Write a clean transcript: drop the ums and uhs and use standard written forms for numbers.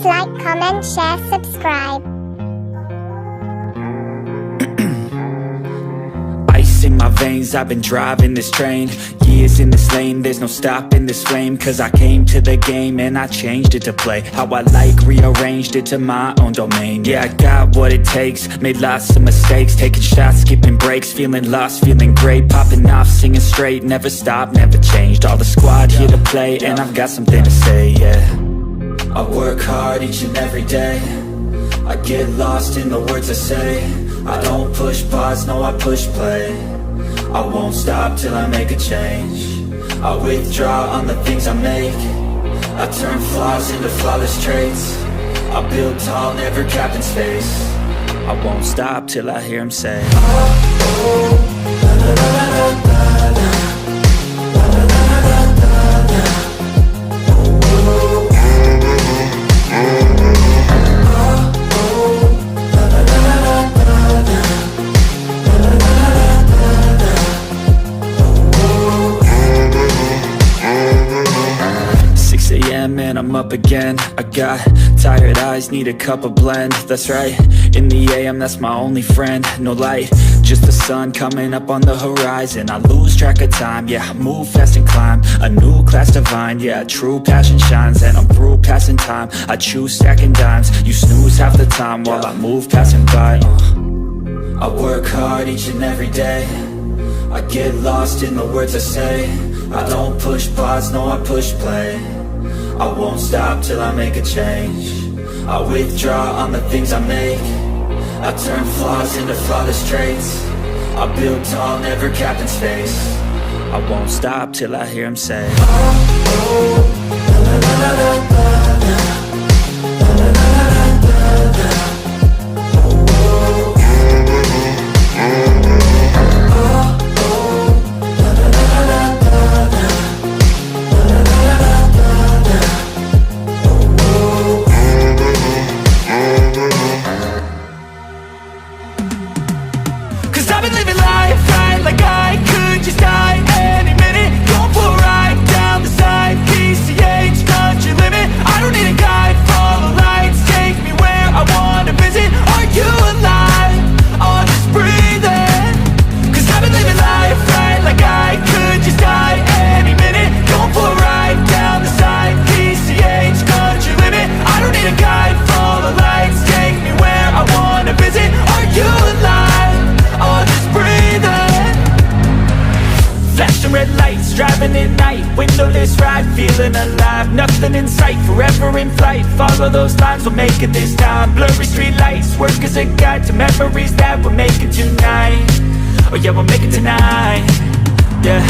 Please like, comment, share, subscribe. Ice in my veins, I've been driving this train. Years in this lane, there's no stopping this flame. Cause I came to the game and I changed it to play how I like, rearranged it to my own domain. Yeah, I got what it takes, made lots of mistakes, taking shots, skipping breaks, feeling lost, feeling great, popping off, singing straight, never stopped, never changed. All the squad here to play and I've got something to say, yeah. I work hard each and every day, I get lost in the words I say. I don't push pause, no I push play. I won't stop till I make a change. I withdraw on the things I make. I turn flaws into flawless traits. I build tall, never capped in space. I won't stop till I hear him say, oh, oh, la, la, la, la, la, la. And I'm up again. I got tired eyes, need a cup of blend. That's right, in the AM, that's my only friend. No light, just the sun coming up on the horizon. I lose track of time, yeah, I move fast and climb a new class divine, yeah, true passion shines. And I'm through passing time, I choose stacking dimes. You snooze half the time while I move passing by. I work hard each and every day, I get lost in the words I say. I don't push pause, no I push play. I won't stop till I make a change. I withdraw on the things I make. I turn flaws into flawless traits. I build tall, never capped in space. I won't stop till I hear him say, oh, oh, la, la, la, la, la, la. Driving at night, windowless ride, feeling alive. Nothing in sight, forever in flight. Follow those lines, we'll make it this time. Blurry street lights, work as a guide to memories that we're making tonight. Oh yeah, we'll make it tonight. Yeah,